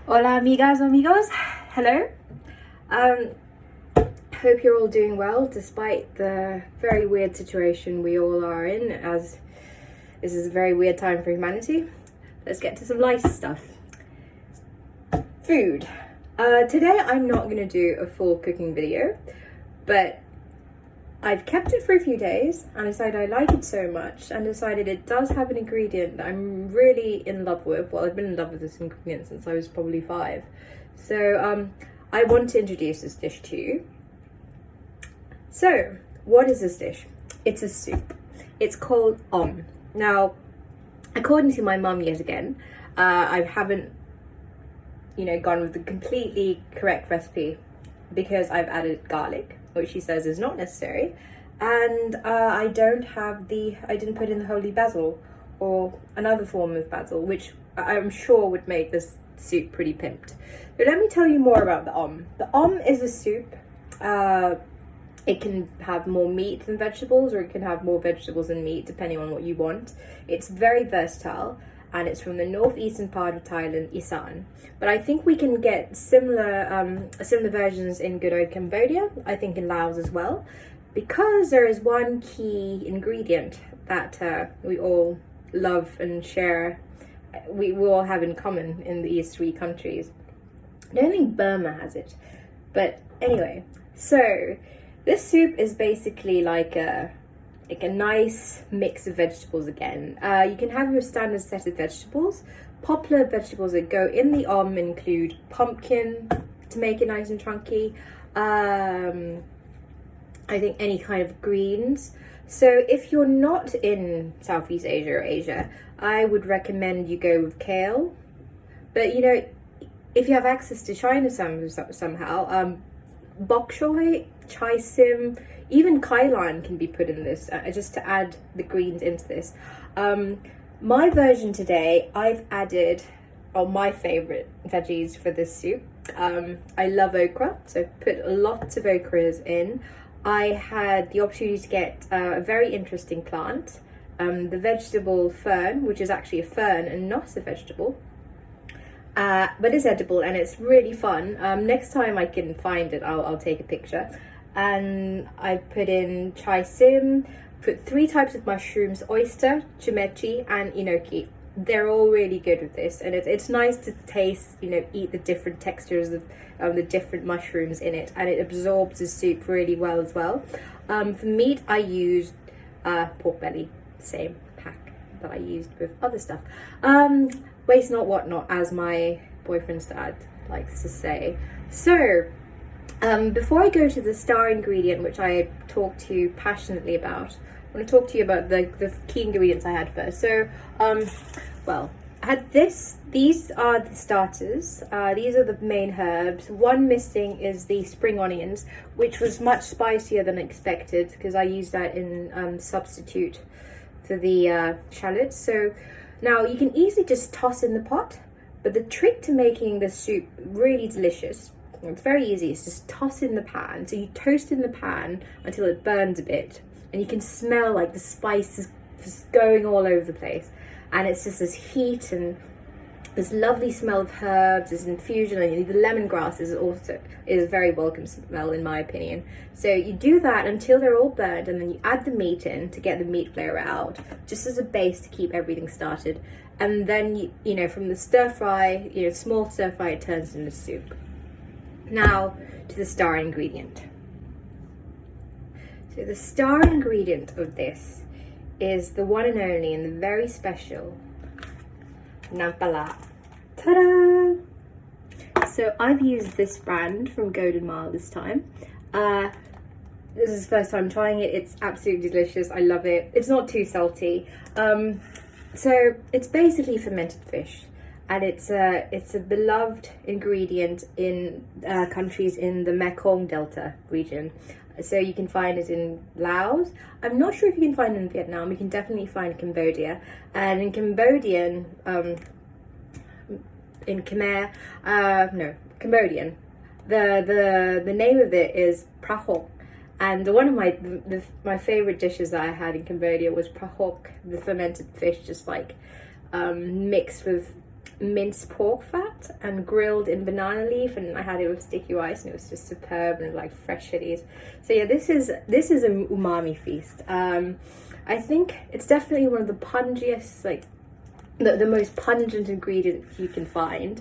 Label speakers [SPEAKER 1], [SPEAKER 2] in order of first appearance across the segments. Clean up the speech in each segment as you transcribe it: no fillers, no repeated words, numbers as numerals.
[SPEAKER 1] Hola amigas, amigos. Hello. Hope you're all doing well despite the very weird situation we all are in, as this is a very weird time for humanity. Let's get to some light stuff. Food. Today I'm not going to do a full cooking video, but I've kept it for a few days and decided I like it so much and decided it does have an ingredient that I'm really in love with. Well, I've been in love with this ingredient since I was probably 5. So I want to introduce this dish to you. So, what is this dish? It's a soup. It's called Now, according to my mum yet again, I haven't, gone with the completely correct recipe because I've added garlic, which she says is not necessary, and I didn't put in the holy basil or another form of basil, which I'm sure would make this soup pretty pimped. But let me tell you more about the The is a soup. It can have more meat than vegetables, or it can have more vegetables than meat, depending on what you want. It's very versatile, and it's from the northeastern part of Thailand, Isaan. But I think we can get similar versions in good old Cambodia, I think in Laos as well, because there is one key ingredient that we all love and share, we all have in common in these 3 countries. I don't think Burma has it, but anyway, so this soup is basically like a nice mix of vegetables again. You can have your standard set of vegetables. Popular vegetables that go in the include pumpkin to make it nice and chunky. I think any kind of greens. So if you're not in Southeast Asia or Asia, I would recommend you go with kale. But if you have access to China somehow, bok choy, chai sim, even kailan can be put in this, just to add the greens into this. My version today, I've added my favorite veggies for this soup. I love okra, so I've put lots of okras in. I had the opportunity to get a very interesting plant, the vegetable fern, which is actually a fern and not a vegetable. But it's edible and it's really fun. Next time I can find it, I'll take a picture. And I put in chai sim, put 3 types of mushrooms: oyster, chimechi, and enoki. They're all really good with this, and it's nice to taste, eat the different textures of the different mushrooms in it, and it absorbs the soup really well as well. For meat, I used pork belly, same pack that I used with other stuff. Waste not, what not, as my boyfriend's dad likes to say. So, before I go to the star ingredient, which I talked to you passionately about, I want to talk to you about the key ingredients I had first. So, I had this. These are the starters. These are the main herbs. One missing is the spring onions, which was much spicier than expected because I used that in substitute for the shallots. So now you can easily just toss in the pot, but the trick to making the soup really delicious, it's very easy, is just toss in the pan. So you toast in the pan until it burns a bit, and you can smell like the spices just going all over the place. And it's just this heat and this lovely smell of herbs, this infusion, and the lemongrass is a very welcome smell in my opinion. So you do that until they're all burnt, and then you add the meat in to get the meat flavor out, just as a base to keep everything started. And then from the stir fry, small stir fry, it turns into soup. Now to the star ingredient. So the star ingredient of this is the one and only and the very special Plara. Ta-da! So I've used this brand from Golden Mile this time. This is the first time trying it. It's absolutely delicious. I love it. It's not too salty. So it's basically fermented fish, and it's a beloved ingredient in countries in the Mekhong Delta region. So you can find it in Laos. I'm not sure if you can find it in Vietnam. You can definitely find Cambodia. And in Cambodian, Cambodian, the name of it is Prahok. And one of my favorite dishes that I had in Cambodia was Prahok, the fermented fish, just like mixed with minced pork fat and grilled in banana leaf, and I had it with sticky rice, and it was just superb, and like fresh chilies. So yeah, this is an umami feast. I think it's definitely one of the pungiest, like the most pungent ingredient you can find.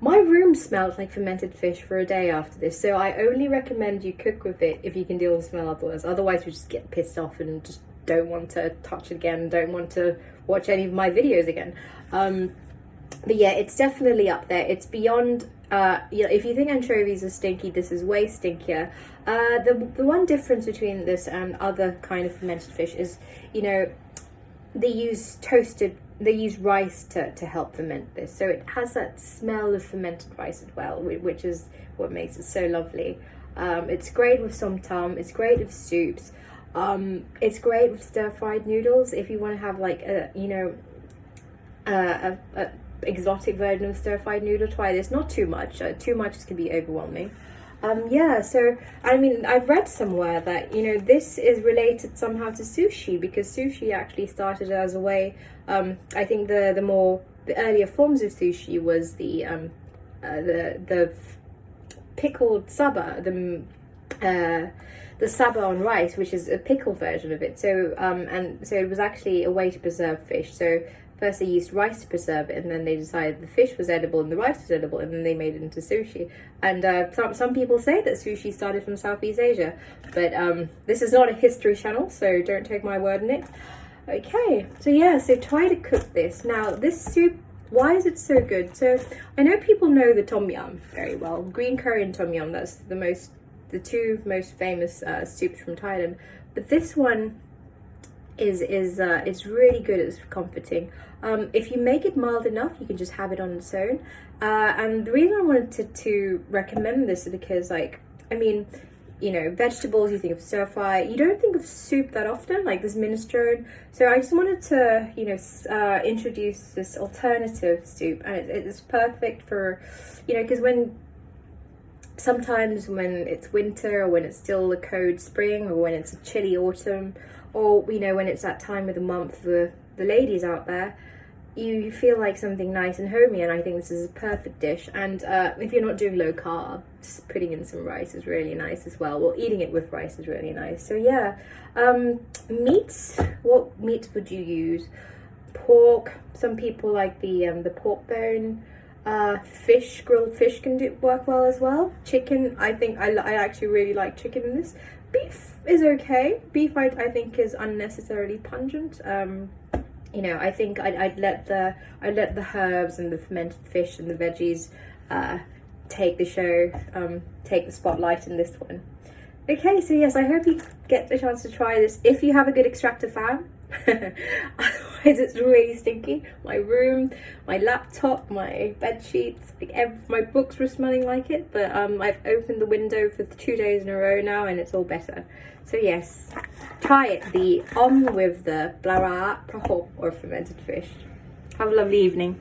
[SPEAKER 1] My room smelled like fermented fish for a day after this, so I only recommend you cook with it if you can deal with the smell otherwise you just get pissed off and just don't want to touch it again, don't want to watch any of my videos again. But yeah, it's definitely up there. It's beyond, if you think anchovies are stinky, this is way stinkier. The one difference between this and other kind of fermented fish is, they use rice to help ferment this, so it has that smell of fermented rice as well, which is what makes it so lovely. It's great with somtam, it's great with soups, it's great with stir-fried noodles. If you want to have like a exotic version of stir-fried noodle, try this. Not too much. Too much can be overwhelming. Yeah, so I mean, I've read somewhere that this is related somehow to sushi, because sushi actually started as a way. I think the earlier forms of sushi was the pickled saba, the saba on rice, which is a pickled version of it. So so it was actually a way to preserve fish. So first they used rice to preserve it, and then they decided the fish was edible and the rice was edible, and then they made it into sushi. And some people say that sushi started from Southeast Asia, but this is not a history channel, so don't take my word on it. Okay, so yeah, so try to cook this. Now, this soup, why is it so good? So I know people know the tom yum very well. Green curry and tom yum, that's the two most famous soups from Thailand. But this one is really good. It's comforting. If you make it mild enough, you can just have it on its own. And the reason I wanted to recommend this is because, like, I mean, vegetables, you think of stir fry, you don't think of soup that often, like this minestrone. So I just wanted to introduce this alternative soup, and it's perfect for because sometimes when it's winter, or when it's still a cold spring, or when it's a chilly autumn, or when it's that time of the month for the ladies out there, you feel like something nice and homey, and I think this is a perfect dish. And if you're not doing low carb, just putting in some rice is really nice as well. Well, eating it with rice is really nice. So yeah, meats. What meats would you use? Pork. Some people like the pork bone. Fish, grilled fish can work well as well. Chicken, I think I actually really like chicken in this. Beef is okay. Beef I think is unnecessarily pungent. I think I'd let the herbs and the fermented fish and the veggies take the show, take the spotlight in this one. Okay, so yes, I hope you get a chance to try this if you have a good extractor fan. Otherwise it's really stinky. My room, my laptop, my bed sheets, my books were smelling like it, but I've opened the window for 2 days in a row now, and it's all better. So yes, try it, the with the Plara, Prahok, or fermented fish. Have a lovely evening.